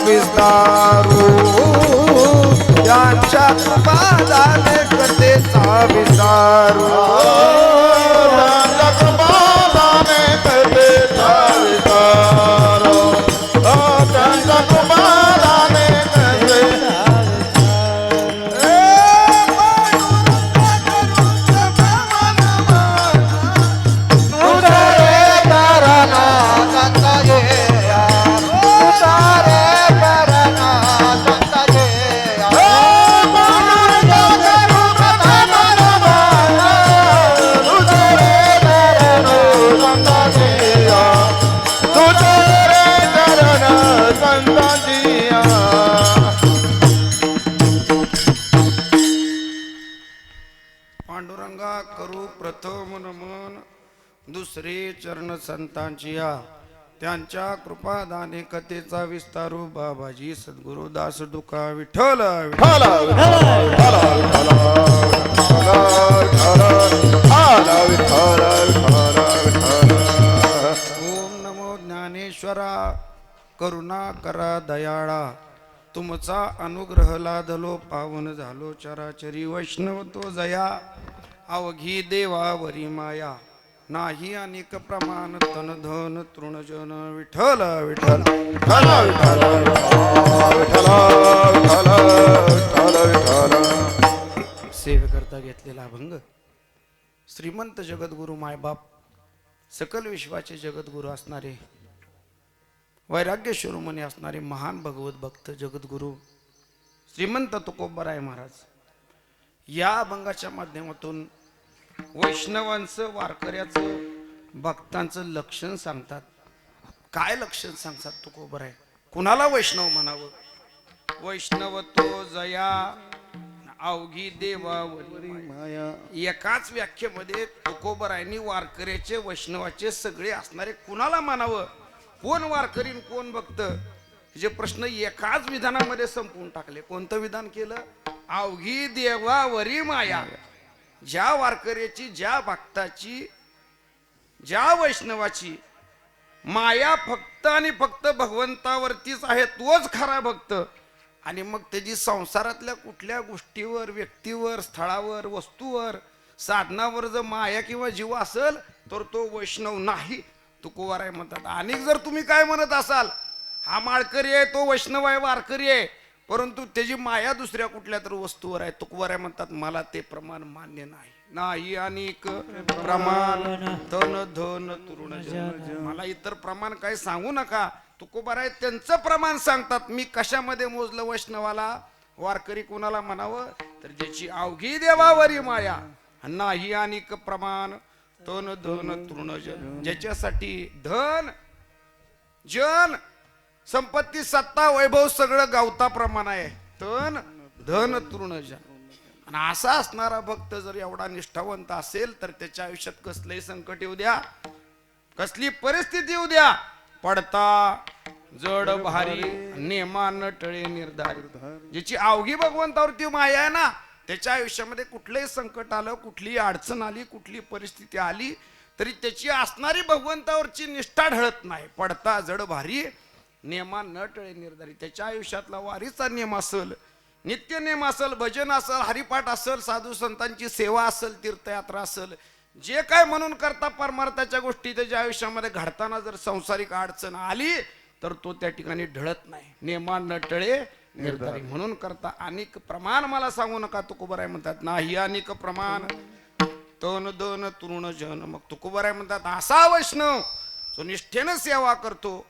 विस्तारू त्यांच्या कृपादाने कथेचा विस्तारू त्यांच्या कृपादाने कथेचा विस्तारू त्यांच्या कृपादाने पांडुरंगा करू प्रथम नमन दुसरे चरण संतांची या त्यांच्या कृपादाने कथेचा विस्तारू बाबाजी सद्गुरु दास दुका विठ्ठल विठ्ठल ओम नमो ज्ञानेश्वरा करुणा करा दयाळा तुमचा अनुग्रह लादलो पावन झालो चराचरी वैष्णव तो जया अवघी देवावरी माया नाही अनेक प्रमाण तन धन तृणजन विठ्ठल विठ्ठल सेवेकरता घेतलेला अभंग श्रीमंत जगद्गुरु मायबाप सकल विश्वाचे जगद्गुरु असणारे वैराग्य शिरोमणी असणारे महान भगवत भक्त जगद्गुरु श्रीमंत तुकोबाराय महाराज या अभंगाच्या माध्यमातून वैष्णवांचं वारकऱ्याचं भक्तांचं लक्षण सांगतात. काय लक्षण सांगतात तुकोबाराय? कुणाला वैष्णव म्हणावं? वैष्णव तो जया अवघी देवावरी माया. एकाच व्याख्येमध्ये तुकोबारायांनी वारकऱ्याचे वैष्णवाचे सगळे असणारे कुणाला मानावं? कोण वारकरी कोण भक्त जे प्रश्न एकाच विधानामध्ये संपवून टाकले. कोणतं विधान केलं? अवघी देवावरी माया. ज्या वारकऱ्याची, ज्या भक्ताची, ज्या वैष्णवाची माया फक्त आणि फक्त भगवंतावरतीच आहे तोच खरा भक्त. आणि मग त्याची संसारातल्या कुठल्या गोष्टीवर, व्यक्तीवर, स्थळावर, वस्तूवर, साधनावर जर माया किंवा जीव असेल तर तो वैष्णव नाही. तुकोबाराय म्हणतात. आणि जर तुम्ही काय म्हणत असाल हा माळकरी आहे, तो वैष्णव आहे, वारकरी आहे, परंतु त्याची माया दुसऱ्या कुठल्या तर वस्तूवर आहे, तुकोबाराय म्हणतात मला ते प्रमाण मान्य नाही. नाही अनेक प्रमाण तन धन तृण जन. मला इतर प्रमाण काही सांगू नका. तुकोबाराय त्यांचं प्रमाण सांगतात. मी कशामध्ये मोजलं वैष्णवाला, वारकरी कोणाला म्हणावं तर ज्याची अवघी देवावरी माया. नाही अनेक प्रमाण तन धन तृण जन. ज्याच्यासाठी धन जन संपत्ती सत्ता वैभव सगळं गावता प्रमाण आहे. तन धन तृण जन. आणि असा असणारा भक्त जर एवढा निष्ठावंत असेल तर त्याच्या आयुष्यात कसलंही संकट येऊ द्या, कसली परिस्थिती येऊ द्या, पडता जड भारी नेमान टळे निर्धारी. ज्याची अवघी भगवंतावरती माया आहे ना, त्याच्या आयुष्यामध्ये कुठलंही संकट आलं, कुठली अडचण आली, कुठली परिस्थिती आली तरी त्याची असणारी भगवंतावरची निष्ठा ढळत नाही. पडता जड भारी नेमा न टळे निर्धारी. त्याच्या आयुष्यातला वारीचा नियम असेल, नित्य नेम असेल, भजन असेल, हरिपाठ असेल, साधू संतांची सेवा असेल, तीर्थयात्रा असेल, जे काय म्हणून करता परमार्थाच्या गोष्टी त्याच्या आयुष्यामध्ये घडताना जर संसारिक अडचण आली तर तो त्या ठिकाणी ढळत नाही. नेमा न टळे निर्धारी. म्हणून करता अनेक प्रमाण मला सांगू नका. तुकोबाराय म्हणतात नाही अनेक प्रमाण तन दन तृण जन. मग तुकोबाराय म्हणतात असा वैष्णव जो निष्ठेनं सेवा करतो,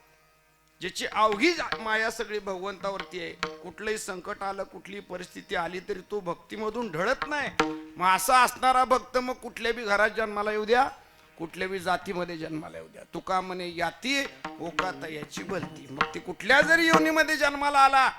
ज्याची अवघी माया सगळी भगवंतावरती आहे, कुठलंही संकट आलं, कुठली परिस्थिती आली तरी तो भक्तीमधून ढळत नाही. मग असा असणारा भक्त मग कुठल्या बी घरात जन्माला येऊ द्या, कुठल्या बी जातीमध्ये जन्माला येऊ द्या, तुका म्हणे याती ओकाता याची भलती. मग ती कुठल्या जरी योनीमध्ये जन्माला आला,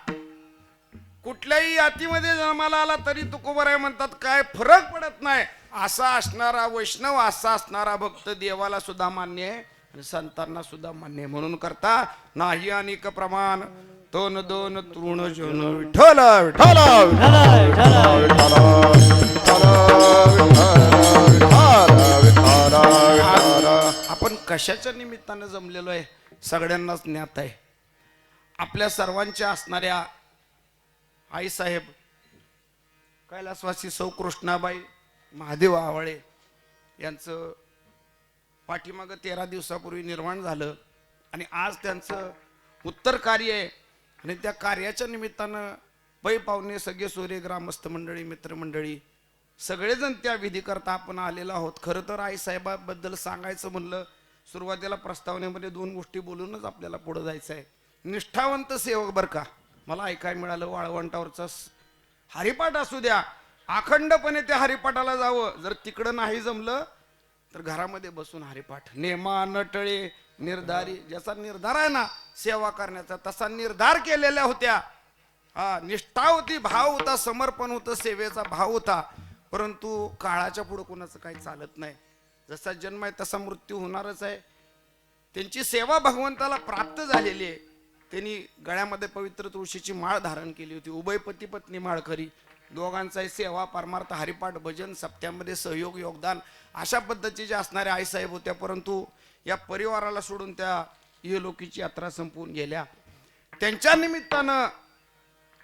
कुठल्याही यातीमध्ये जन्माला आला तरी तुकोबराय म्हणतात काय फरक पडत नाही. असा असणारा वैष्णव, असा असणारा भक्त देवाला सुद्धा मान्य आहे आणि संतांना सुद्धा मान्य. म्हणून करता नाही अनेक प्रमाण दोन दोन तृण जन विठ्ठल विठ्ठल आपण कशाच्या निमित्तानं जमलेलो आहे सगळ्यांनाच ज्ञात आहे. आपल्या सर्वांच्या असणाऱ्या आई साहेब कैलासवासी सौ कृष्णाबाई महादेव आवाळे यांचं पाठीमागं 13 दिवसापूर्वी निर्माण झालं आणि आज त्यांचं उत्तर कार्य आहे. आणि त्या कार्याच्या निमित्तानं पै पाहुणे सगळे सोरे ग्रामस्थ मंडळी मित्रमंडळी सगळेजण त्या विधी करता आपण आलेलो आहोत. खरं तर आईसाहेबाबद्दल सांगायचं म्हणलं सुरुवातीला प्रस्तावनेमध्ये 2 गोष्टी बोलूनच आपल्याला पुढे जायचं आहे. निष्ठावंत सेवक बरं का, मला ऐकायला मिळालं वाळवंटावरचा हरिपाठ असू द्या, अखंडपणे त्या हरिपाठाला जावं. जर तिकडं नाही जमलं तर घरामध्ये बसून हरिपाठ. नेमा नटळे निर्धारी, ज्याचा निर्धार आहे ना सेवा करण्याचा, तसा निर्धार केलेल्या होत्या. निष्ठा होती, भाव होता, समर्पण होतं, सेवेचा भाव होता. परंतु काळाच्या पुढे कोणाचं काही चालत नाही. जसा जन्म आहे तसा मृत्यू होणारच आहे. त्यांची सेवा भगवंताला प्राप्त झालेली आहे. त्यांनी गळ्यामध्ये पवित्र तुळशीची माळ धारण केली होती. उभय पती पत्नी माळकरी दोघांचाही सेवा परमार्थ हरिपाठ भजन सप्त्यामध्ये सहयोग योगदान अशा पद्धतीचे असणारे आईसाहेब होत्या. परंतु या परिवाराला सोडून त्या इहलोकीची यात्रा संपवून गेल्या. त्यांच्या निमित्तानं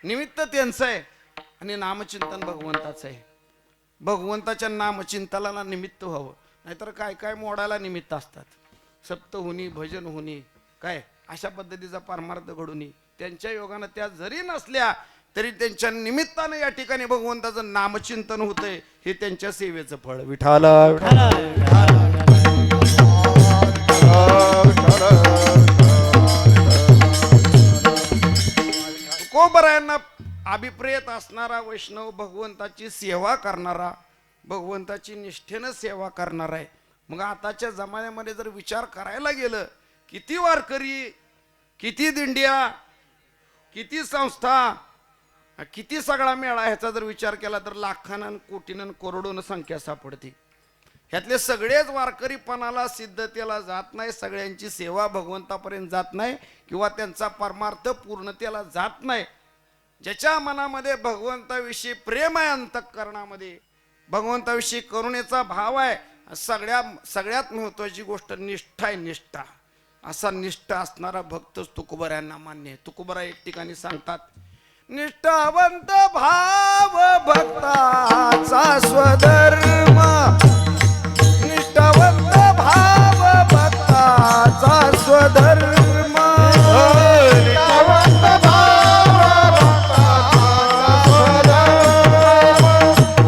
निमित्त त्यांचं आहे आणि नामचिंतन भगवंताचं आहे. भगवंताच्या नामचिंतनाला निमित्त व्हावं, नाहीतर काय काय मोडायला निमित्त असतात. सप्त होणी भजन होणी काय अशा पद्धतीचा परमार्थ घडून त्यांच्या योगानं त्या जरी नसल्या तरी त्यांच्या निमित्तानं या ठिकाणी भगवंताचं नामचिंतन होतंय. हे त्यांच्या सेवेचं फळ. विठाल तुकोबरायांना अभिप्रेत असणारा वैष्णव भगवंताची सेवा करणारा, भगवंताची निष्ठेनं सेवा करणारा आहे. मग आताच्या जमान्यामध्ये जर विचार करायला गेलं, किती वारकरी, किती दिंड्या, किती संस्था, किती सगळा मेळा, ह्याचा जर विचार केला तर लाखानं कोटीनं करोडोनं संख्या सापडते. ह्यातले सगळेच वारकरीपणाला सिद्धतेला जात नाही, सगळ्यांची सेवा भगवंतापर्यंत जात नाही किंवा त्यांचा परमार्थ पूर्णतेला जात नाही. ज्याच्या मनामध्ये भगवंताविषयी प्रेम आहे, अंतःकरणामध्ये भगवंताविषयी करुणेचा भाव आहे, सगळ्यात महत्वाची गोष्ट निष्ठा आहे. निष्ठा, असा निष्ठा असणारा भक्तच तुकोबरायांना मान्य आहे. तुकोबरा एक ठिकाणी सांगतात, निष्ठावंत भाव भक्ताचा स्वधर्म, निष्ठावंत भाव भक्ताचा स्वधर्म, निष्ठावंत भाव भक्ताचा स्वधर्म,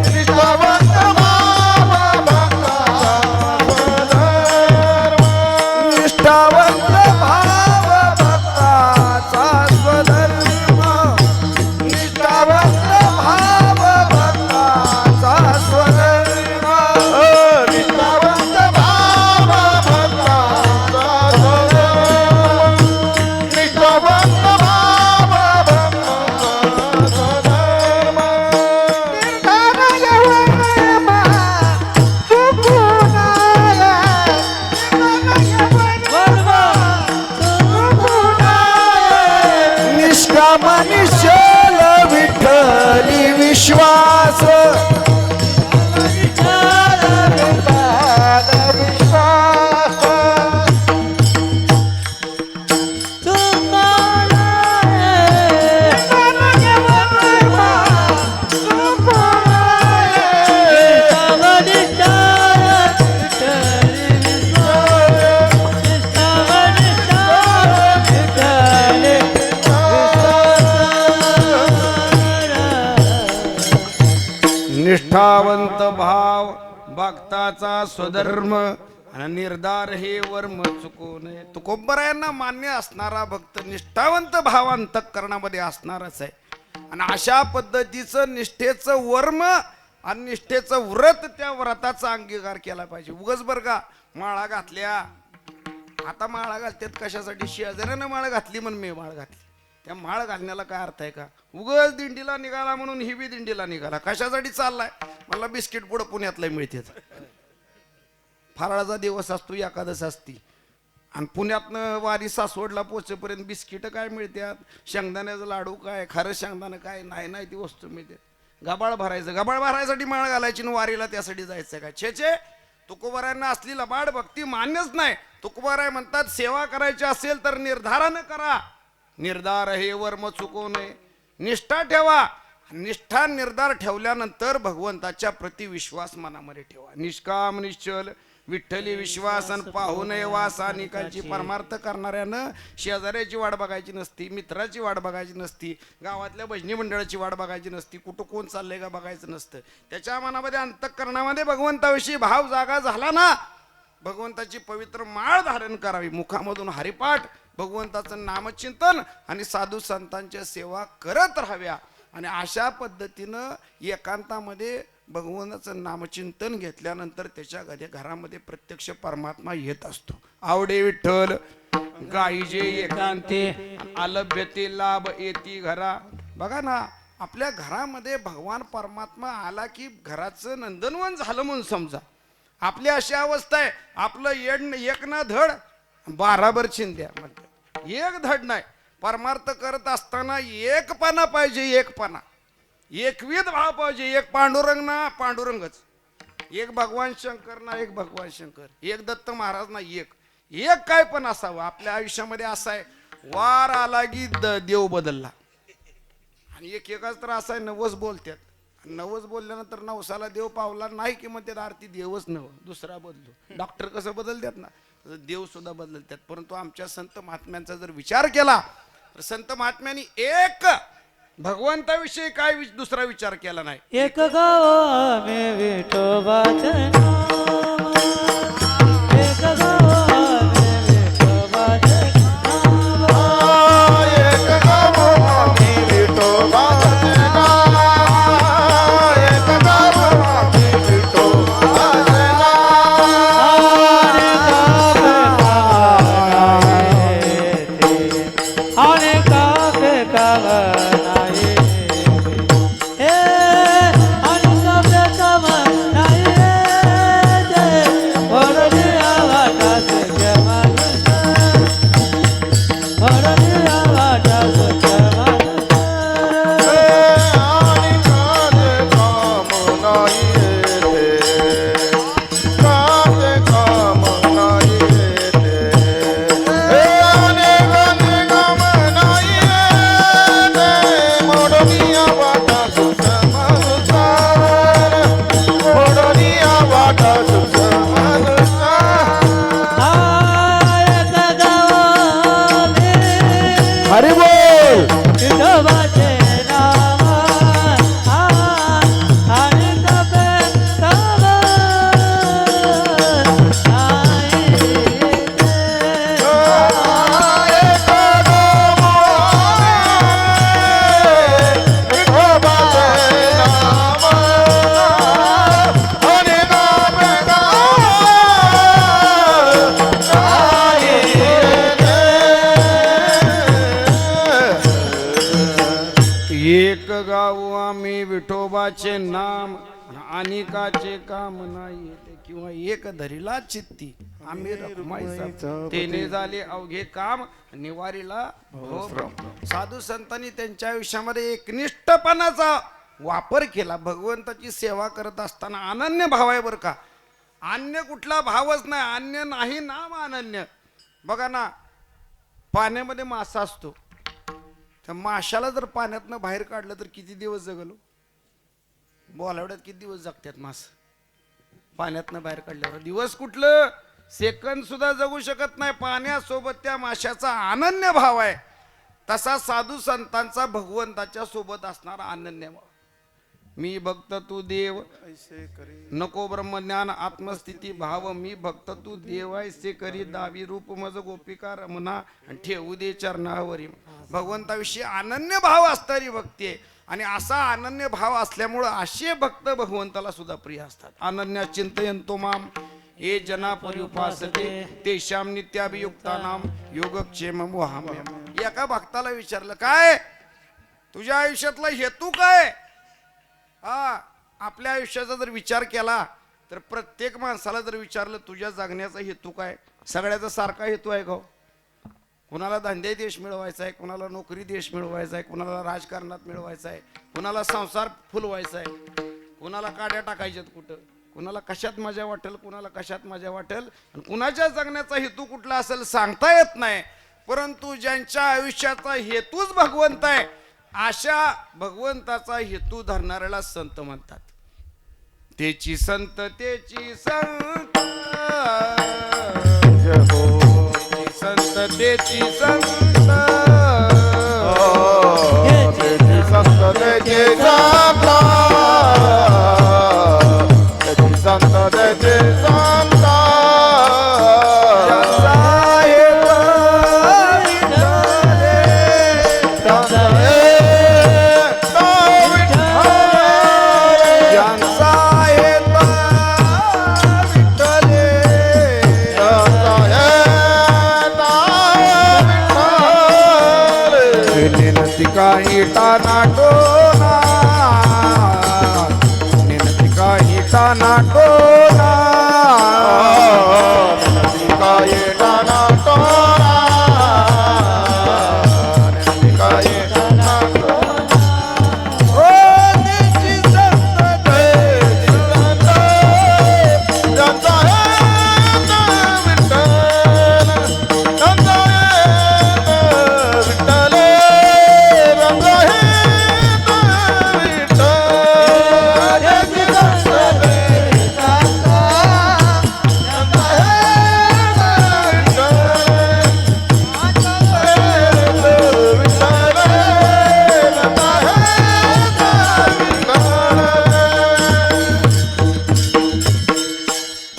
निष्ठावंत भाव भक्ताचा स्वधर्म, निष्ठावंत भाव भक्ताचा स्वधर्म, निष्ठावंत भाव भक्ताचा स्वधर्म, निष्ठावंत भाव भक्ताचा स्वधर्म, निष्ठावंत भाव भक्ताचा स्वधर्म, निर्धाराय वर्मा चुकुनाय, निष्काम निश्चल विठ्ठली विश्वास, निष्ठावंत भाव भक्ताचा स्वधर्म आणि निर्धार हे वर्म चुकू नये. तुकोबरायांना मान्य असणारा भक्त निष्ठावंत भाव अंतःकरणामध्ये असणारच आहे. आणि अशा पद्धतीचं निष्ठेचं वर्म आणि निष्ठेचं व्रत, त्या व्रताचा अंगीकार केला पाहिजे. उगच बरं का माळा घातल्या, आता माळा घालतात कशासाठी? शेजाऱ्यानं माळ घातली म्हणून मी माळ घातली. त्या माळ घालण्याला काय अर्थ आहे का? उगच दिंडीला निघाला म्हणून ही बी दिंडीला निघाला. कशासाठी चाललाय? मला बिस्किट पुढं पुण्यातलं मिळते. फराळाचा दिवस असतो, एकादश असती, आणि पुण्यातनं वारी सासवडला पोचेपर्यंत बिस्किट काय मिळतात, शेंगदाण्याचं लाडू काय, खारं शेंगदाणं काय, नाही ती वस्तू मिळते. गबाळ भरायचं, गबाळ भरायसाठी माळ घालायची आणि वारीला त्यासाठी जायचं काय? छे, तुकोबारायांना असली लबाड भक्ती मान्यच नाही. तुकोबाराय म्हणतात सेवा करायची असेल तर निर्धारानं करा. निर्धार हे वर्म चुकू नये. निष्ठा ठेवा. निष्ठा निर्धार ठेवल्यानंतर भगवंताच्या प्रति विश्वास मनामध्ये ठेवा. निष्काम निश्चल विठ्ठली विश्वास आणि पाहू नये वास. अनेकांची परमार्थ करणाऱ्यानं शेजाऱ्याची वाट बघायची नसती, मित्राची वाट बघायची नसती, गावातल्या भजनी मंडळाची वाट बघायची नसती, कुठं कोण चाललंय का बघायचं नसतं. त्याच्या मनामध्ये अंतःकरणामध्ये भगवंताविषयी भाव जागा झाला ना, भगवंताची पवित्र माळ धारण करावी. मुखामधून हरिपाठ, भगवंताचं नामचिंतन आणि साधू संतांच्या सेवा करत राहाव्या. आणि अशा पद्धतीनं एकांतामध्ये भगवंताचं नामचिंतन घेतल्यानंतर त्याच्या घरामध्ये प्रत्यक्ष परमात्मा येत असतो. आवडे विठ्ठल गाईजे एकांते, आलभ्यते लाभ येती घरा. बघा ना, आपल्या घरामध्ये भगवान परमात्मा आला की घराचं नंदनवन झालं म्हणून समजा. आपली अशी अवस्था आहे, आपलं एक ना धड 12 भर चिंध्या म्हणतात. एक धड नाही. परमार्थ करत असताना एक पाना पाहिजे, एक पाना, एकविध भाव पाहिजे. एक पांडुरंग ना पांडुरंगच, एक भगवान शंकर ना एक भगवान शंकर, एक दत्त महाराज ना एक काय पण असावं. आपल्या आयुष्यामध्ये असं आहे, वार आला की देव बदलला. आणि एकाच तर असा आहे, नवस बोलतात. नवस बोलल्यानंतर नवसाला देव पावला नाही की मग त्यात आरती देवच नव दुसरा बदलो. डॉक्टर कसं बदलतात ना, देव सुद्धा बदलतात. परंतु आमच्या संत महात्म्यांचा जर विचार केला तर संत महात्म्यांनी एक भगवंताविषयी काय दुसरा विचार केला नाही. एक गाव मे विठोबाचे नाम, एक गाव मे विठोबाचे नाम, एक गाव मी विठोबाचे नाम, एक गाव मी विठोबाचे नाम. अनेक हरी बोल. विठोबाचे नाम, अनेक भेटाव नाही एक गाव आम्ही विठोबाचे नाम, अनेकाचे काम नाही येते. किंवा एक धरीला चित्ती आम्ही रखमायचा, तेने झाले अवघे काम निवारीला भवभ्रम. साधू संतांनी त्यांच्या आयुष्यामध्ये एकनिष्ठपणाचा वापर केला. भगवंताची सेवा करत असताना अनन्य भाव आहे बरं का, अन्य कुठला भावच नाही. अन्य नाही नाम अनन्य. बघा ना, पाण्यामध्ये मासा असतो, त्या माशाला जर पाण्यातनं बाहेर काढलं तर किती दिवस जगलो? बोलावड्यात किती दिवस जगतात मास? पाण्यातनं बाहेर काढल्यावर दिवस कुठलं, सेकंद सुद्धा जगू शकत नाही. पाण्यासोबत त्या माशाचा अनन्य भाव आहे. तसा साधू संतांचा भगवंताच्या सोबत असणारा अनन्य भाव. मी भक्त तू देव ऐसे करी नको ब्रह्मज्ञान आत्मस्थिती भाव मी भक्त तू देवायसे करी दावी रूप मज गोपिका रमना आणि ठेवू दे चरणावरी. भगवंताविषयी अनन्य भाव असणारी भक्ती आहे आणि असा अनन्य भाव असल्यामुळं असे भक्त भगवंताला सुद्धा प्रिय असतात. अनन्य चिंतयंतो माम ये जना परिउपासते तेषाम नित्याभियुक्तानाम योगक्षेम मोहाम्यम. एका भक्ताला विचारलं काय तुझ्या आयुष्यातला हेतू काय. हा आपल्या आयुष्याचा जर विचार केला तर प्रत्येक माणसाला जर विचारलं तुझ्या जगण्याचा हेतू काय, सगळ्याचा सारखा हेतू आहे का. कुणाला धंदे देश मिळवायचा आहे, कुणाला नोकरी देश मिळवायचा आहे, कुणाला राजकारणात मिळवायचा आहे, कुणाला संसार फुलवायचा आहे, कुणाला काड्या टाकायच्यात कुठं, कुणाला कशात मजा वाटेल, कुणाला कशात मजा वाटेल, आणि कुणाच्या जगण्याचा हेतू कुठला असेल सांगता येत नाही. परंतु ज्यांच्या आयुष्याचा हेतूच भगवंत आहे अशा भगवंताचा हेतू धरणाऱ्याला संत म्हणतात. तेची संत तेची संत जय हो संत तेची संत त्याची संत त्याचे संत त्याची संत त्याचे संत काही टाना काही टाना टोना काय डाना टोना काय डाना टोना ओ तेची संत त्याची संत ज्यांचा हेत विठ्ठल ज्यांचा हेत विठ्ठल ज्यांचा हेत विठ्ठल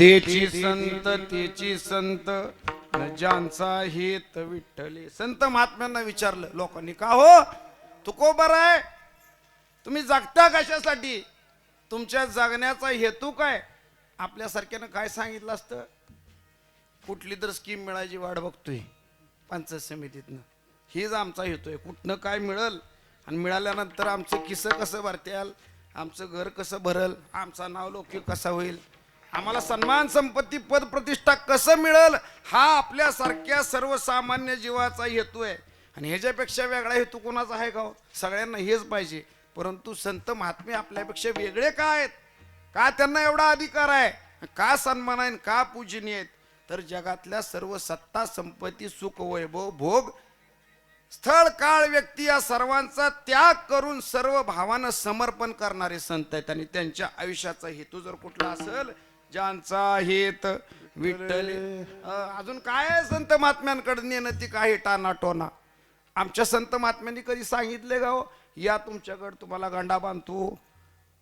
त्याची संत तेची संत तेची संत ज्यांचा हेत विठ्ठले. संत महात्म्यांना विचारलं लोकांनी का हो तुकोबर आहे तुम्ही जगता कशासाठी, तुमच्या जगण्याचा हेतू काय. आपल्यासारख्यानं काय सांगितलं असतं, कुठली तर स्कीम मिळायची वाट बघतोय पंचायत समितीतनं, हीच आमचा हेतू आहे. कुठनं काय मिळल आणि मिळाल्यानंतर आमचं किस्सं कसं भरत्याल, आमचं घर कसं भरल, आमचा नाव लौकिक कसा होईल, आम्हाला सन्मान संपत्ती पद प्रतिष्ठा कसं मिळेल, हा आपल्यासारख्या सर्वसामान्य जीवाचा हेतू आहे. आणि ह्याच्यापेक्षा वेगळा हेतू कोणाचा आहे का. सगळ्यांना हेच पाहिजे. परंतु संत महात्मे आपल्यापेक्षा वेगळे का आहेत, का त्यांना एवढा अधिकार आहे, का सन्मान आहे, का पूजनीय आहेत. तर जगातल्या सर्व सत्ता संपत्ती सुख वैभव भोग स्थळ काळ व्यक्ती या सर्वांचा त्याग करून सर्व भावानं समर्पण करणारे संत आहेत. आणि त्यांच्या आयुष्याचा हेतू जर कुठला असेल, ज्यांचा हेत विठ्ठले. अजून काय आहे संत महात्म्यांकडे नेणं ती काही टाना टोना. आमच्या संत महात्म्यांनी कधी सांगितले का हो, या तुमच्याकडे तुम्हाला गंडा बांधतो,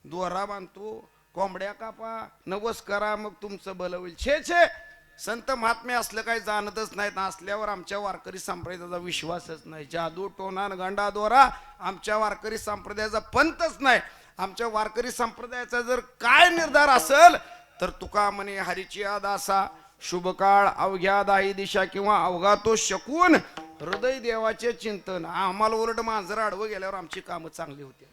दोरा बांधतो, कोंबड्या कापा, नवस करा मग तुमचं भलं होईल. छे छे, संत महात्मे असलं काही जाणतच नाहीत. असल्यावर आमच्या वारकरी संप्रदायाचा विश्वासच नाही. जादू टोना गंडा दोरा आमच्या वारकरी संप्रदायाचा पंतच नाही. आमच्या वारकरी संप्रदायाचा जर काय निर्धार असेल तर तुका म्हणे हरीची दासा शुभ काळ अवघ्या दाही दिशा किंवा अवघा तो शकून हृदय देवाचे चिंतन. आम्हाला उलट मांजर आडवं गेल्यावर आमची कामं चांगली होती.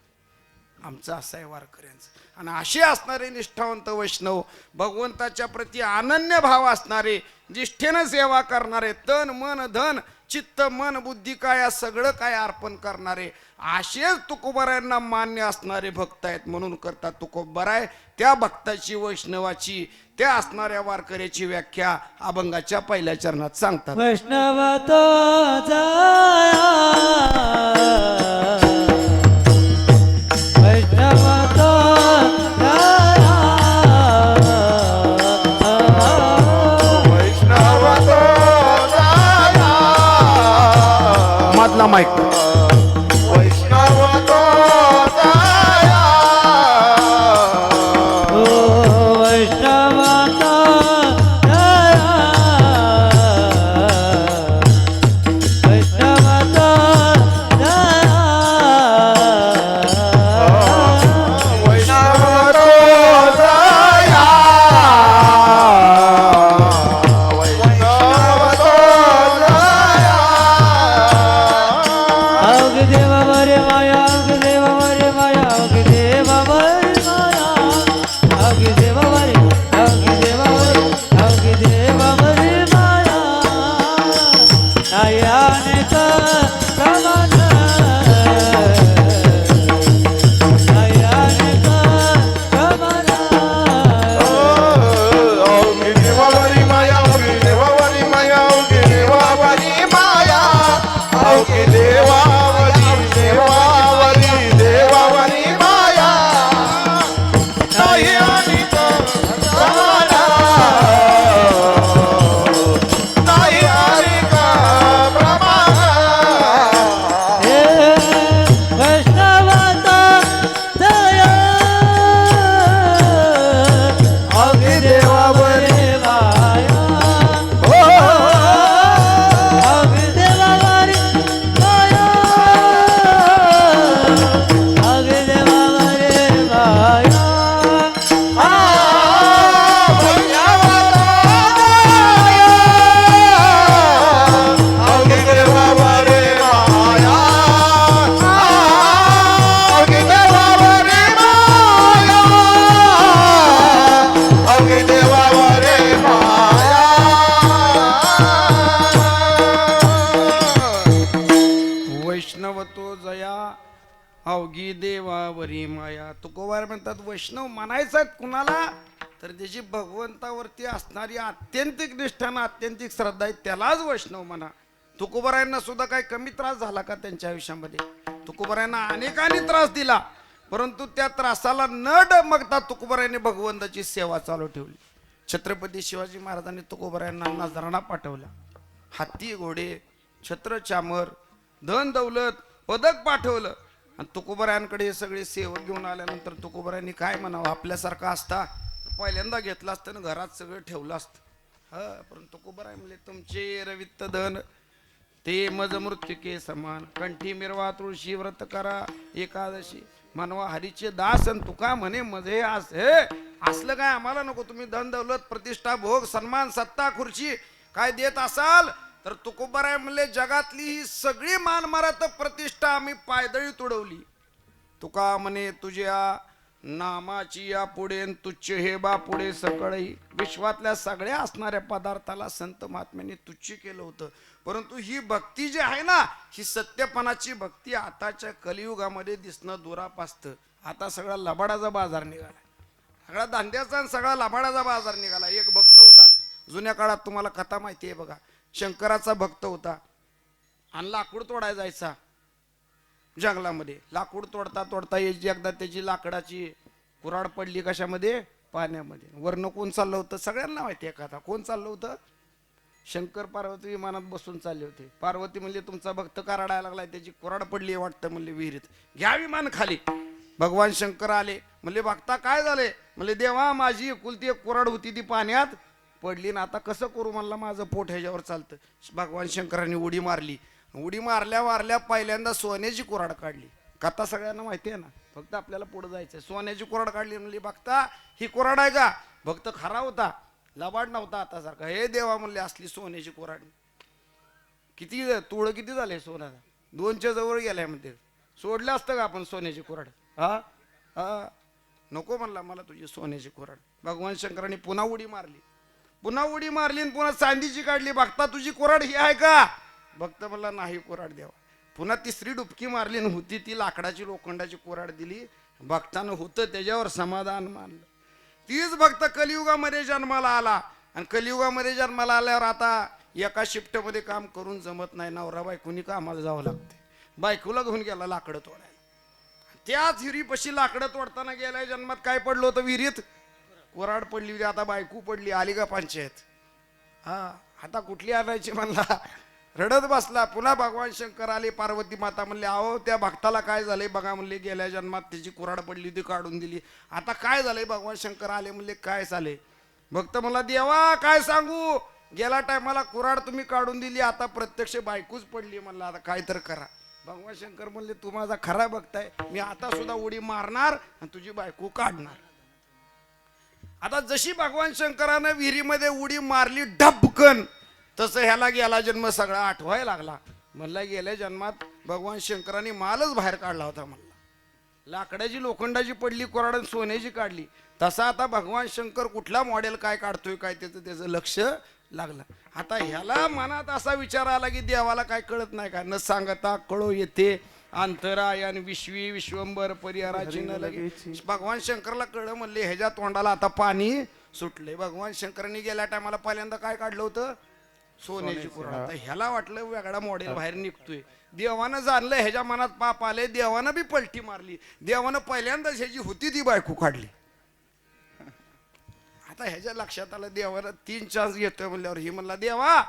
आमचं असं आहे वारकऱ्यांचं. आणि असे असणारे निष्ठावंत वैष्णव, भगवंताच्या प्रती अनन्य भाव असणारे, निष्ठेनं सेवा करणारे, तन मन धन चित्त मन बुद्धी काय या सगळं काय अर्पण करणारे, असेच तुकोबारायांना मान्य असणारे भक्त आहेत. म्हणून करतात तुकोबाराय त्या भक्ताची वैष्णवाची त्या असणाऱ्या वारकऱ्याची व्याख्या अभंगाच्या पहिल्या चरणात सांगतात. वैष्णव तो जाया वैष्णव तो जाया वैष्णव तो जाया मधला माईक वैष्णव तो जाया अवघी देवावरी माया अवघी देवावरी माया अवघी देवावरी माया अवघी देवावरी देवावरी देवावरी माया नाही आणि प्रमाणा नाही आणि का प्रमाणा अवघी देवावरी अवघी देवावरी माया अवघी देवावरी माया अवघी देवावरी माया वैष्णव तो जया अवघी देवावरी माया. तुकोबार म्हणतात वैष्णव म्हणायचं कुणाला तर त्याची भगवंतावरती असणारी आत्यंतिक निष्ठानं आत्यंतिक श्रद्धा आहे त्यालाच वैष्णव म्हणा. तुकोबारायांना सुद्धा काही कमी त्रास झाला का त्यांच्या आयुष्यामध्ये? तुकोबारायांना अनेकांनी त्रास दिला, परंतु त्या त्रासाला न डगमगता तुकोबारायांनी भगवंताची सेवा चालू ठेवली. छत्रपती शिवाजी महाराजांनी तुकोबारायांना नजराणा पाठवला, हत्ती घोडे छत्र चामर धन दौलत पदक पाठवलं. आणि तुकोबारायांकडे हे सगळे सेवक घेऊन आल्यानंतर तुकोबारायांनी काय म्हणावं, आपल्यासारखा असता पहिल्यांदा घेतला असतं ना घरात सगळं ठेवलं असतं. हा, परंतु तुकोबाराय म्हणले तुमचे रवित्त धन ते मज मृत्युके समान, कंठी मिरवा तुळशी व्रत करा एकादशी मानवा हरीचे दास. आणि तुका म्हणे मजे आस हे असलं काय आम्हाला नको. तुम्ही धन दौलत प्रतिष्ठा भोग सन्मान सत्ता खुर्ची काय देत असाल तर तुकोबाराय म्हणले जगातली ही सगळी मानमारात प्रतिष्ठा आम्ही पायदळी तुडवली. तुका म्हणे तुझ्या नामाची या पुढे तुच्छ हे बा पुढे सकळही. विश्वातल्या सगळ्या असणाऱ्या पदार्थाला संत महात्म्यांनी तुच्छ केलं होतं. परंतु ही भक्ती जी आहे ना, ही सत्यपणाची भक्ती आताच्या कलियुगामध्ये दिसणं दुरापास्त. आता सगळा लबाडाचा बाजार निघाला, सगळा धांद्याचा आणि सगळा लबाडाचा बाजार निघाला. एक भक्त होता जुन्या काळात, तुम्हाला कथा माहिती आहे बघा, शंकराचा भक्त होता आणि लाकूड तोडायला जायचा जंगलामध्ये. लाकूड तोडता तोडता एकदा त्याची लाकडाची कुऱ्हाड पडली कशामध्ये, पाण्यामध्ये. वरनं कोण चाललं होतं सगळ्यांना माहिती आहे कथा. कोण चाललं होतं? शंकर पार्वती विमानात बसून चालले होते. पार्वती म्हणले तुमचा भक्त का रडायला लागलाय, त्याची कुऱ्हाड पडली वाटतं म्हणले विहिरीत, घ्या विमान खाली. भगवान शंकर आले, म्हणले भक्ता काय झाले? म्हणले देवा माझी एकुलती एक कुऱ्हाड होती ती पाण्यात पडली ना, आता कसं करू म्हणलं, माझं पोट ह्याच्यावर चालतं. भगवान शंकरांनी उडी मारली. उडी मारल्या मारल्या पहिल्यांदा सोन्याची कुऱ्हाड काढली. कथा सगळ्यांना माहिती आहे ना, फक्त आपल्याला पुढे जायचं. सोन्याची कुऱ्हाड काढली. म्हणली भक्ता ही कुऱ्हाड आहे का? भक्त खरा होता, लबाड नव्हता आता सारखा. हे देवा म्हणले असली सोन्याची कुऱ्हाड. किती तुळ किती झाले सोन्याचा? 2च्या जवळ गेलाय म्हणते. सोडलं असतं का आपण सोन्याची कुऱ्हाड? हा हा नको म्हणला मला तुझी सोन्याची कुऱ्हाड. भगवान शंकरांनी पुन्हा उडी मारली. पुन्हा उडी मारली आणि पुन्हा चांदीची काढली. भक्ता तुझी कुऱ्हाड ही आहे का? भक्त म्हणला नाही कुऱ्हाड देवा. पुन्हा तिसरी डुबकी मारली आणि होती ती लाकडाची लोखंडाची कुऱ्हाड दिली. भक्तानं होतं त्याच्यावर समाधान मानलं. तीच भक्त कलियुगामध्ये जन्माला आला. आणि कलियुगामध्ये जन्माला आल्यावर आता एका शिफ्टमध्ये काम करून जमत नाही. नवरा बायकोनी कामाला जावं लागते. बायकोला घेऊन गेला लाकडं तोडायला. त्याच हिरीपाशी लाकडं तोडताना गेलाय जन्मात काय पडलं होतं विहिरीत? कुऱ्हाड पडली होती. आता बायको पडली. आली का पंचायत? हा आता कुठली आणायची म्हणला, रडत बसला. पुन्हा भगवान शंकर आले. पार्वती माता म्हणले अहो त्या भक्ताला काय झालंय बघा. म्हणले गेल्या जन्मात त्याची कुऱ्हाड पडली होती काढून दिली. आता काय झालंय? भगवान शंकर आले. म्हणले काय झाले? भक्त म्हणला देवा काय सांगू, गेल्या टायमाला कुऱ्हाड तुम्ही काढून दिली, आता प्रत्यक्ष बायकोच पडली. म्हणला आता काय तर करा. भगवान शंकर म्हणले तू माझा खरा भक्त आहे, मी आता सुद्धा उडी मारणार आणि तुझी बायको काढणार. आता जशी भगवान शंकरानं विहिरीमध्ये उडी मारली ढबकन, तसं ह्याला गेला जन्म सगळा आठवायला लागला. म्हणला गेल्या जन्मात भगवान शंकरांनी मालच बाहेर काढला होता. म्हणला लाकडाची लोखंडाची पडली कुऱ्हाड सोन्याची काढली. तसा आता भगवान शंकर कुठला मॉडेल काय काढतोय काय त्याचं लक्ष लागला. आता ह्याला मनात असा विचार आला की देवाला काय कळत नाही का, न सांगता कळो येते अंतरायन विश्वी विश्वंबर परिहाराची न लगे. भगवान शंकरला कळलं, म्हणले ह्याच्या तोंडाला आता पाणी सुटले. भगवान शंकरांनी गेल्या टायमाला पहिल्यांदा काय काढलं होतं, सोन्याची कुऱ्हाड. आता ह्याला वाटलं वेगळा मॉडेल बाहेर निघतोय. देवानं जाणलं ह्याच्या मनात पाप आले, देवानं बी पलटी मारली. देवानं पहिल्यांदाच ह्याची होती ती बायको काढली. आता ह्याच्या लक्षात आलं, देवाला 3 चान्स घेतोय म्हणल्यावर ही म्हणला, देवा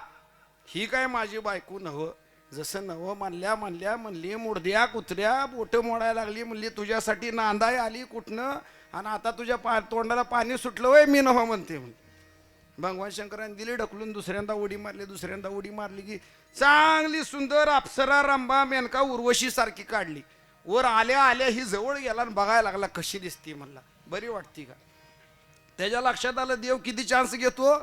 ही काय माझी बायको नव्ह. जसं नवं म्हणली मुडद्या कुत्र्या बोट मोडायला लागली. म्हणली तुझ्यासाठी नांदाय आली कुठनं, आणि आता तुझ्या तोंडाला पाणी सुटलं वय मी नवं म्हणते. भगवान शंकरांनी दिली ढकलून, दुसऱ्यांदा उडी मारली की चांगली सुंदर अप्सरा रंभा मेनका उर्वशी सारखी काढली. वर आल्या आल्या ही जवळ गेला आणि बघायला लागला कशी दिसती. म्हणला बरी वाटती का. त्याच्या लक्षात आलं देव किती चान्स घेतो,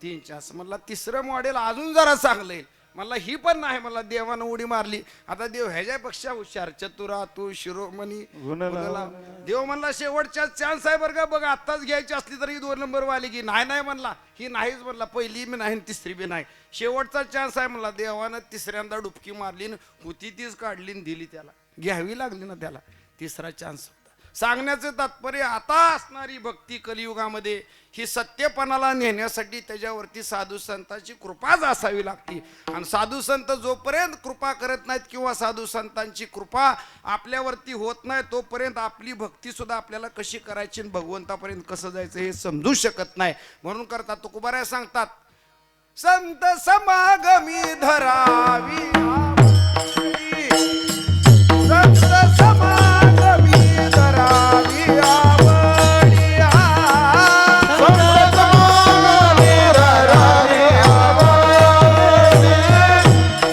3 चान्स. म्हणला तिसरं मॉडेल अजून जरा चांगलं येईल. म्हणला ही पण नाही. मला देवानं उडी मारली. आता देव ह्याच्यापेक्षा हुशार, चतुरा तू शिरोमणी गुणला. देव म्हणला शेवटचा चान्स आहे बरं का, बघ आत्ताच घ्यायची असली तरी 2 नंबर वाली की नाही म्हणला, ही नाहीच म्हणला. पहिली बी नाही तिसरी बी नाही, शेवटचा चान्स आहे म्हणला. देवानं तिसऱ्यांदा डुबकी मारली, होती तीच काढली आणि दिली त्याला. घ्यावी लागली ना त्याला, तिसरा चान्स. सांगण्याचे तात्पर्य आता असणारी भक्ती कलियुगामध्ये ही सत्यपणाला नेण्यासाठी त्याच्यावरती साधू संतांची कृपाच असावी लागते. आणि साधू संत जोपर्यंत कृपा करत नाहीत किंवा साधू संतांची कृपा आपल्यावरती होत नाही तोपर्यंत आपली भक्ती सुद्धा आपल्याला कशी करायची आणि भगवंतापर्यंत कसं जायचं हे समजू शकत नाही. म्हणून करतात तुकोबाराय सांगतात, संत समागमी धरावी संत समागमी धरावी आवडिया. संत समागमी धरावी आवडी.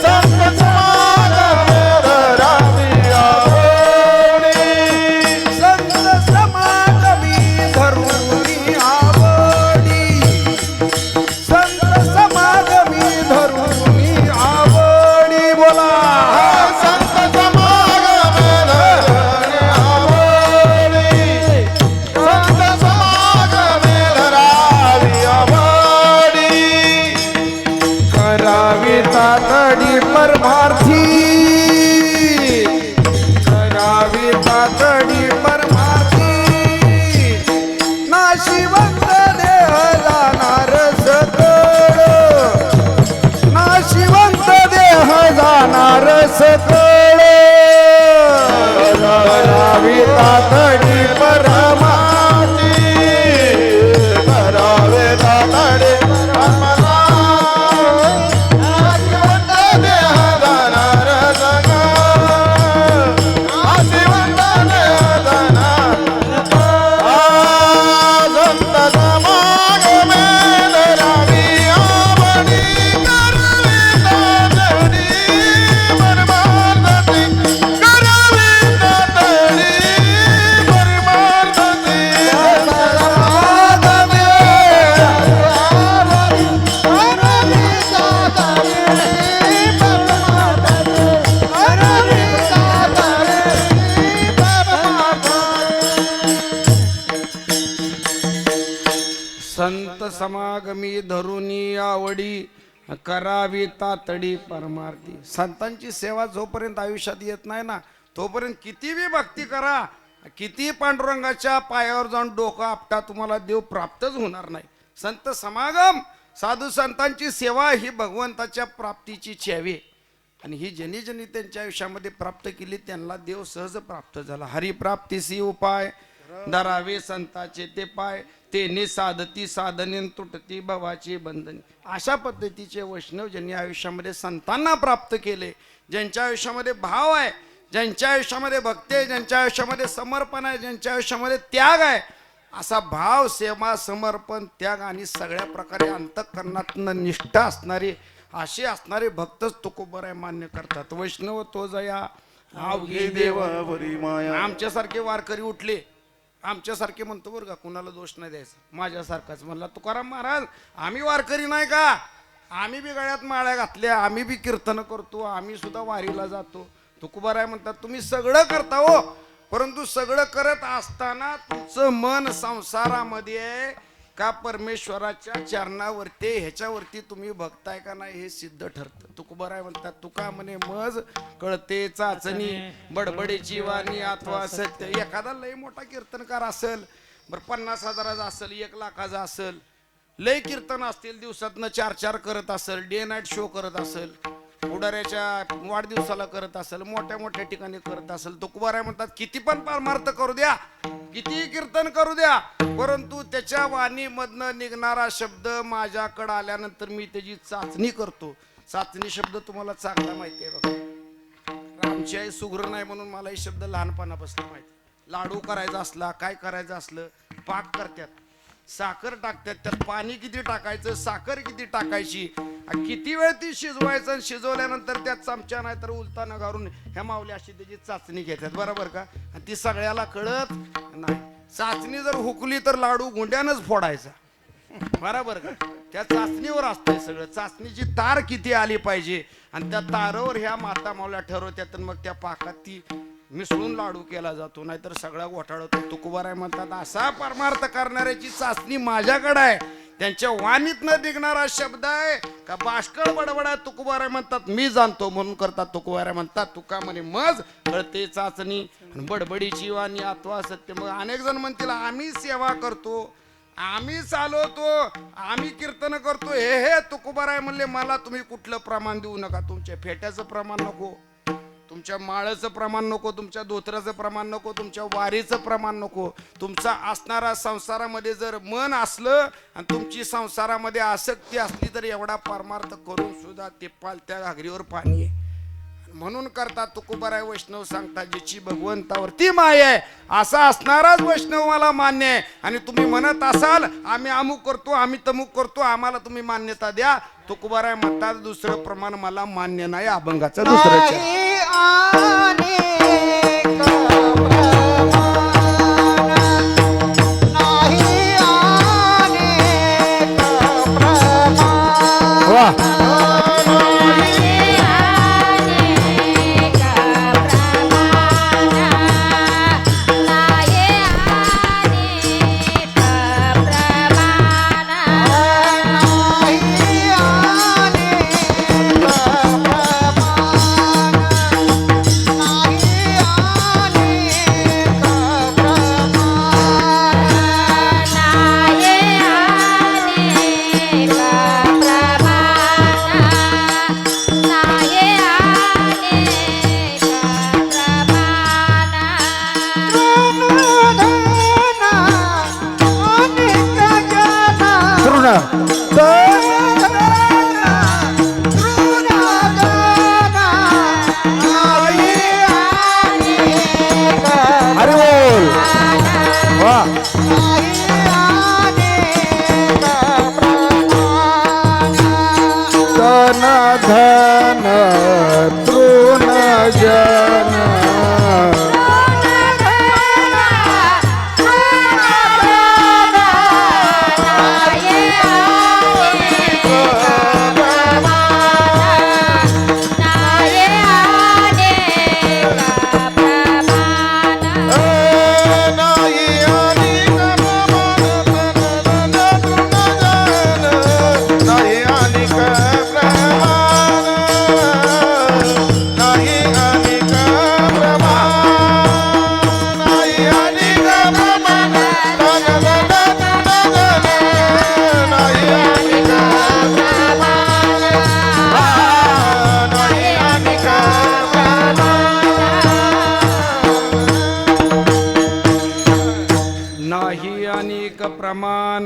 संत समागमी धरावी आवडी. संत समागमी धरुनी आवडी. संत समागमी धरुनी आवडी. बोला संत समागमी धरावी आवडी. संत समागमी धरावी आवडी. करावी तातडी परमार्थी. करावी तातडी परमार्थी. नाशिवंत देह जाणार सकळ. नाशिवंत देह जाणार सकळ. करावी तातडी परमार्थी. करावे तातडे परमार्थी. नाशिवंत देह जाणार सकळ. नाशिवंत देह जाणार. संत समागमी धरावी आवडी. करावी तातडी परमार्थी. करावी तातडी परमार्थी. संत समागमी धरुनी आवडी. करावी तातडी परमार्थी. संतांची सेवा जोपर्यंत आयुष्यात येत नाही ना तोपर्यंत किती बी भक्ती करा, किती पांडुरंगाच्या पायावर जाऊन डोकं आपटा, तुम्हाला देव प्राप्तच होणार नाही. संत समागम साधू संतांची सेवा ही भगवंताच्या प्राप्तीची चावी. आणि ही ज्यांनी ज्यांनी त्यांच्या आयुष्यामध्ये प्राप्त केली त्यांना देव सहज प्राप्त झाला. हरिप्राप्तीसी उपाय धरावे संताचे ते पाय. तेने साधती साधने तुटती भवाची बंधने. अशा पद्धतीचे वैष्णव ज्यांनी आयुष्यामध्ये संतांना प्राप्त केले, ज्यांच्या आयुष्यामध्ये भाव आहे, ज्यांच्या आयुष्यामध्ये भक्ती आहे, ज्यांच्या आयुष्यामध्ये समर्पण आहे, ज्यांच्या आयुष्यामध्ये त्याग आहे, असा भाव सेवा समर्पण त्याग आणि सगळ्या प्रकारे अंतःकरणातनं निष्ठा असणारे असे असणारे भक्तच तुकोबराय मान्य करतात. वैष्णव तो जया अवघी देव. देवावरी माया. आमच्यासारखे वारकरी उठले, आमच्यासारखे म्हणतो बरं का, कुणाला दोष नाही द्यायचा, माझ्यासारखाच. म्हणला तुकाराम महाराज आम्ही वारकरी नाही का, आम्ही बी गळ्यात माळ्या घातल्या, आम्ही बी कीर्तन करतो, आम्ही सुद्धा वारीला जातो. तुकोबाराय म्हणतात तुम्ही सगळं करता हो, परंतु सगळं करत असताना तुमचं मन संसारामध्ये आहे, का परमेश्वराच्या चरणावरती ह्याच्यावरती तुम्ही बघताय का नाही हे सिद्ध ठरतं. तुकोबाराय म्हणतात तुका म्हणे मज कळते चाचणी बडबडीची वाणी अथवा सत्य. एखादा लय मोठा कीर्तनकार असेल, बरं 50,000चा असेल, 1,00,000चा असेल, लय कीर्तन असतील, दिवसातनं 4 करत असेल, डे नाईट शो करत असेल, पुढाऱ्याच्या वाढदिवसाला करत असेल, मोठ्या मोठ्या ठिकाणी करत असेल, तुकोबाराय म्हणतात किती पण परमार्थ करू द्या, किती कीर्तन करू द्या, परंतु त्याच्या वाणीमधनं निघणारा शब्द माझ्याकडे आल्यानंतर मी त्याची चाचणी करतो. चाचणी शब्द तुम्हाला चांगला माहिती आहे बघा. आमची आई सुगरण नाही म्हणून मला हे शब्द लहानपणापासून माहिती. लाडू करायचा असला, काय करायचं असलं, पाक करतात, साखर टाकतात, त्यात पाणी किती टाकायचं, साखर किती टाकायची, किती वेळ ती शिजवायचं, आणि शिजवल्यानंतर त्यात चमचा नाही तर उलताना घालून ह्या माऊली अशी त्याची चाचणी घेतात, बरोबर का. आणि ती सगळ्याला कळत नाही. चाचणी जर हुकली तर लाडू गुंड्यानंच फोडायचा, बरोबर का. त्या चाचणीवर असतंय सगळं. चाचणीची तार किती आली पाहिजे आणि त्या तारावर ह्या माता माऊल्या ठरवतात, आणि मग त्या पाकात ती मिसळून लाडू केला जातो, नाहीतर सगळा घोटाळा होतो. तुकोबाराय म्हणतात असा परमार्थ करणाऱ्याची चाचणी माझ्याकडे आहे. त्यांच्या वाणीतनं निघणारा शब्द आहे का बाष्कळ बडबड आहे. तुकोबाराय म्हणतात मी जाणतो म्हणून करतात. तुकोबाराय म्हणतात तुका म्हणे मज कळते चाचणी बडबडीची वाणी अथवा सत्य. मग अनेक जण म्हणतील आम्ही सेवा करतो, आम्ही चालवतो, आम्ही कीर्तन करतो, हे तुकोबाराय म्हणले मला तुम्ही कुठलं प्रमाण देऊ नका. तुमच्या फेट्याचं प्रमाण नको, तुमच्या माळाचं प्रमाण नको, तुमच्या धोत्राचं प्रमाण नको, तुमच्या वारीचं प्रमाण नको. तुमचा असणारा संसारामध्ये जर मन असलं आणि तुमची संसारामध्ये आसक्ती असली तर एवढा परमार्थ करून सुद्धा ते पालत्या घागरीवर पाणी आहे. म्हणून करतात तुकोबाराय वैष्णव सांगतात ज्याची भगवंतावरती माय आहे असा असणाराच वैष्णव मला मान्य आहे. आणि तुम्ही म्हणत असाल आम्ही अमुक करतो, आम्ही तमुक करतो, आम्हाला तुम्ही मान्यता द्या. तुकोबाराय म्हणतात दुसरं प्रमाण मला मान्य नाही. अभंगाचं दुसरं धन तृण जन प्रमाण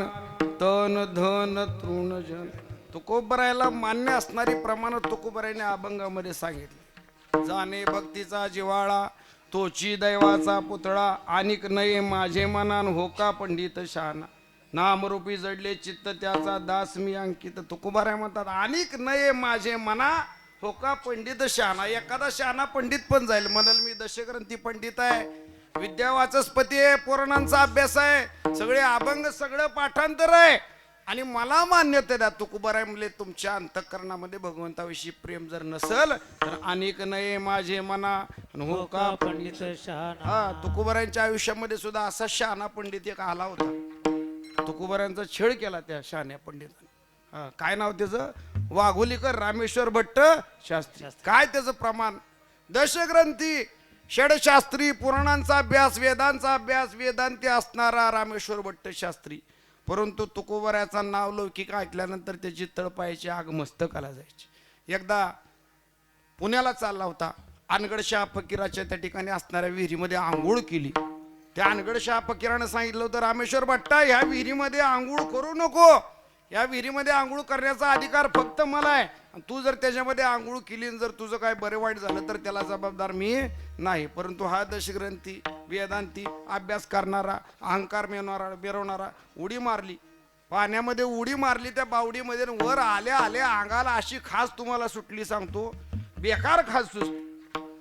तन धन तृणजन. तुकोबरायला मान्य असणारी प्रमाण तुकोबरायने अभंगामध्ये सांगितले. जाणे भक्तीचा जिवाळा तोची दैवाचा पुतळा आणिक नये माझे मनान होका पंडित शहाणा नामरूपी जडले चित्त त्याचा दास मी अंकित. तुकोबराय म्हणतात आणिक नये माझे मना होका पंडित शहाणा. एखादा शहाणा पंडित पण जाईल म्हणाल मी दशग्रंथी पंडित आहे, विद्या वाचस्पती आहे, पुराणांचा अभ्यास आहे, सगळे अभंग सगळं पाठांतर आहे आणि मला मान्यता द्या. तुकोबाराय म्हणले तुमच्या अंतःकरणामध्ये भगवंताविषयी प्रेम जर नसल तर अनेक नये माझे मना हो का पंडित शहाणा. हा तुकोबारायांच्या आयुष्यामध्ये सुद्धा असा शहाणा पंडित एक आला होता. तुकोबारायांचा छळ केला त्या शहाण्या पंडितांनी. काय नाव त्याचं? वाघोलीकर रामेश्वर भट्ट शास्त्री. काय त्याचं प्रमाण? दशग्रंथी, षडशास्त्री, पुराणांचा अभ्यास, वेदांचा अभ्यास, वेदांती असणारा रामेश्वर भट्ट शास्त्री. परंतु तुकोबारायाचा नाव लौकिक ऐकल्यानंतर त्याची तळपायाची आग मस्तकाला जायची. एकदा पुण्याला चालला होता. अनगडशाह फकीराच्या त्या ठिकाणी असणाऱ्या विहिरीमध्ये आंघोळ केली. त्या अनगडशाह फकीरानं सांगितलं होतं, रामेश्वर भट्टा, ह्या विहिरीमध्ये आंघोळ करू नको. या विहिरीमध्ये आंघोळ करण्याचा अधिकार फक्त मला आहे. तू जर त्याच्यामध्ये आंघोळ केली, जर तुझं काय बरे वाईट झालं तर त्याला जबाबदार मी नाही. परंतु हा दशग्रंथी, वेदांती, अभ्यास करणारा, अहंकार मिरवणारा उडी मारली, पाण्यामध्ये उडी मारली त्या बावडीमध्ये. वर आल्या आल्या अंगाला अशी खास तुम्हाला सुटली, सांगतो, बेकार खास सुटली,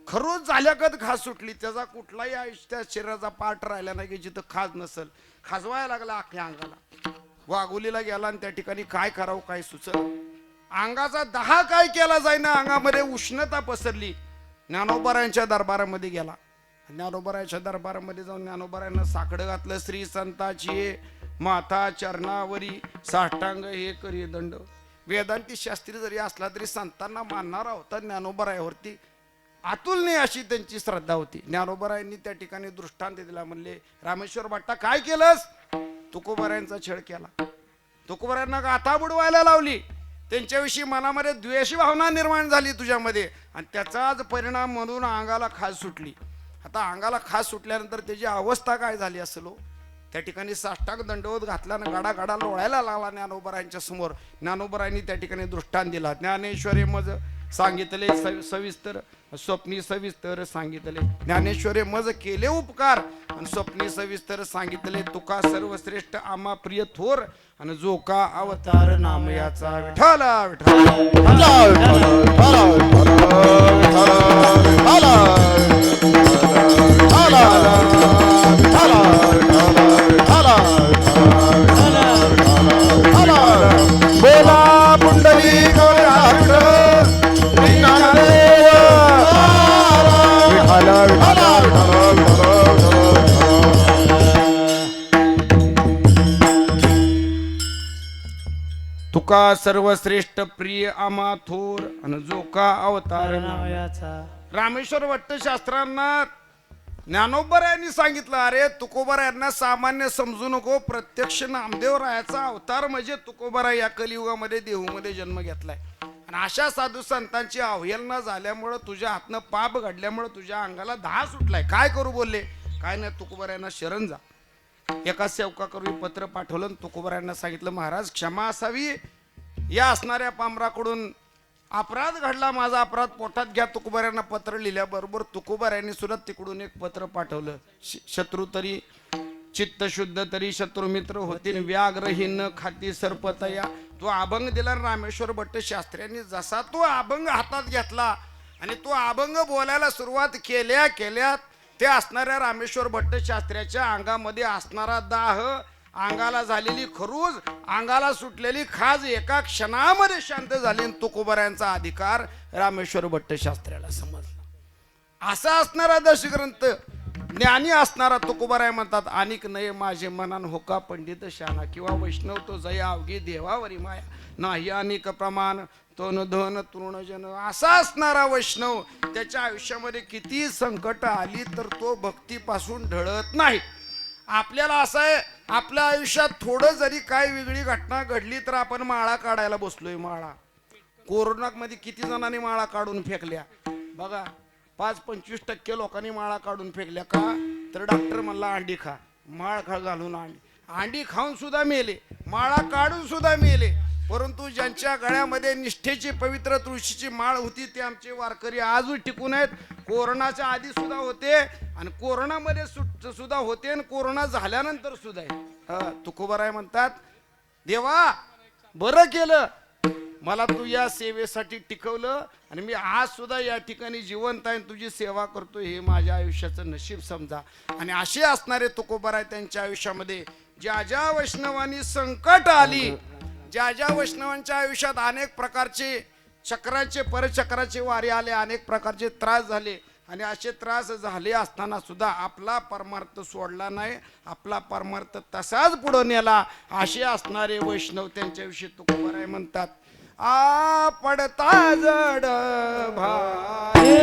खरोच झाल्यागत खास सुटली. त्याचा कुठलाही आयुष्यात शरीराचा पार्ट राहिला नाही की जिथं खास नसल. खाजवायला लागला अख्ख्या अंगाला. वाघोलीला गेला आणि त्या ठिकाणी काय करावं काय सुचल. अंगाचा दहा काय केला जाईना, अंगामध्ये उष्णता पसरली. ज्ञानोबारायांच्या दरबारामध्ये गेला. ज्ञानोबारायांच्या दरबारामध्ये जाऊन ज्ञानोबारायांना साकडं घातलं. श्री संताची माथा चरणावरी साष्टांग हे करी दंड. वेदांती शास्त्री जरी असला तरी संतांना मानणारा होता. ज्ञानोबारायावरती अतुलनीय अशी त्यांची श्रद्धा होती. ज्ञानोबारायांनी त्या ठिकाणी दृष्टांत दिला. म्हणले, रामेश्वर भट्टा काय केलंस? तुकोबारायांचा छळ केला. तुकोबारायांना गाथा बुडवायला लावली. त्यांच्याविषयी मनामध्ये द्वेषी भावना निर्माण झाली तुझ्यामध्ये, आणि त्याचाच परिणाम म्हणून अंगाला खास सुटली. आता अंगाला खास सुटल्यानंतर त्याची अवस्था काय झाली असेल हो. त्या ठिकाणी साष्टांग दंडवत घातल्यानं गाडा गाडा लोळायला लागला ज्ञानोबारायांच्या समोर. ज्ञानोबारायांनी त्या ठिकाणी दृष्टांत दिला. ज्ञानेश्वरी मज सांगितले सविस्तर, स्वप्नी सविस्तर सांगितले. ज्ञानेश्वरी मज केले उपकार आणि स्वप्नी सविस्तर सांगितले. तुका सर्वश्रेष्ठ आम्हा प्रिय थोर आणि जो का अवतार नाम याचा. विठाला बोला पुंडली तुका सर्वश्रेष्ठ प्रिय आम्हा थोर आणि जो का अवतार नाम नामयाचा. रामेश्वर भट्ट शास्त्रांना ज्ञानोबारायांनी सांगितलं, अरे तुकोबारायांना सामान्य समजू नको. प्रत्यक्ष नामदेव रायाचा अवतार म्हणजे तुकोबाराय या कलियुगामध्ये देहूमध्ये जन्म घेतलाय. आणि अशा साधू संतांची अवहेलना झाल्यामुळं, तुझ्या हातनं पाप घडल्यामुळं तुझ्या अंगाला दहा सुटलाय. काय करू? बोलले, काय नाही, तुकोबारायांना शरण जा. एका सेवकाकडून पत्र पाठवलं. तुकोबारायांना सांगितलं, महाराज क्षमा असावी. या असणाऱ्या पामराकडून अपराध घडला, माझा अपराध पोटात घ्या. तुकोबारायांना पत्र लिहिल्याबरोबर तुकोबारायांनी सुद्धा तिकडून एक पत्र पाठवलं. शत्रू तरी चित्त शुद्ध तरी शत्रू मित्र होतील. व्याघ्रहीन खाती सर्पतया. तो अभंग दिला रामेश्वर भट्ट शास्त्र्यांनी. जसा तो अभंग हातात घेतला आणि तो अभंग बोलायला सुरुवात केल्या ते असणाऱ्या रामेश्वर भट्ट शास्त्र्याच्या अंगामध्ये असणारा दाह, अंगाला झालेली खरूज, अंगाला सुटलेली खाज एका क्षणामध्ये शांत झाली. तुकोबारायांचा अधिकार रामेश्वर भट्ट शास्त्र्याला समजला. असा असणारा दशग्रंथ ज्ञानी असणारा तुकोबाराय म्हणतात, अनिक नये माझे मनान होका पंडित शाना. किंवा वैष्णव तो जया अवघी देवावरी माया नाही अनेक प्रमाण तो न धन तृणजन. असा असणारा वैष्णव त्याच्या आयुष्यामध्ये किती संकट आली तर तो भक्तीपासून ढळत नाही. आपल्याला असं आहे, आपल्या आयुष्यात थोडं जरी काय वेगळी घटना घडली तर आपण माळा काढायला बसलोय. माळा कोरोनामध्ये किती जणांनी माळा काढून फेकल्या बघा. 5-25% लोकांनी माळा काढून फेकल्या. का तर डॉक्टर म्हणला अंडी खा. माळ खा घालून अंडी खाऊन सुद्धा मेले, माळा काढून सुद्धा मेले. परंतु ज्यांच्या गळ्यामध्ये निष्ठेची पवित्र तुळशीची माळ होती ते आमचे वारकरी आजही टिकून आहेत. कोरोनाच्या आधी सुद्धा होते आणि कोरोनामध्ये सुद्धा होते आणि कोरोना झाल्यानंतर सुद्धा आहे. तुकोबाराय म्हणतात, देवा बरं केलं मला तू या सेवेसाठी टिकवलं आणि मी आज सुद्धा या ठिकाणी जिवंत आहे, तुझी सेवा करतो. हे माझ्या आयुष्याचं नशीब समजा. आणि असे असणारे तुकोबाराय त्यांच्या आयुष्यामध्ये ज्या ज्या वैष्णवांनी संकट आली, ज्या ज्या वैष्णवांच्या आयुष्यात अनेक प्रकारचे चक्राचे परचक्राचे वारे आले, अनेक प्रकारचे त्रास झाले, आणि असे त्रास झाले असताना सुद्धा आपला परमार्थ सोडला नाही, आपला परमार्थ तसाच पुढे नेला. असे असणारे वैष्णव त्यांच्याविषयी तुकोबाराय म्हणतात, आ पडता जड भारी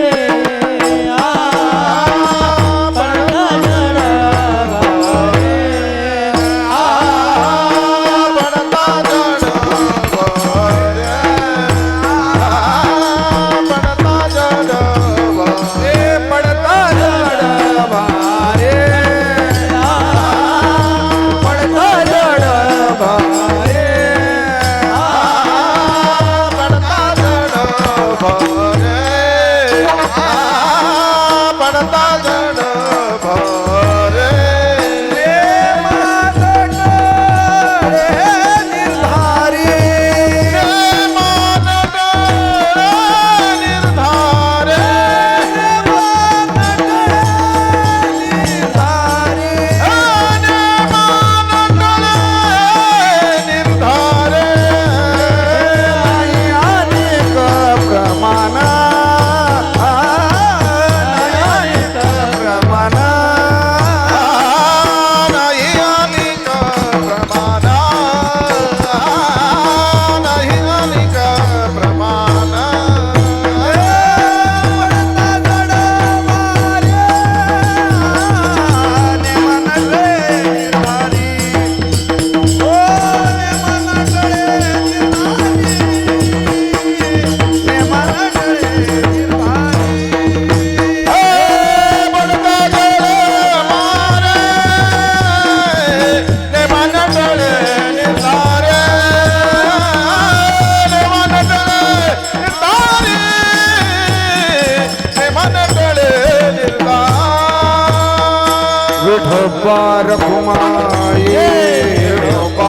विठोबार कुमारी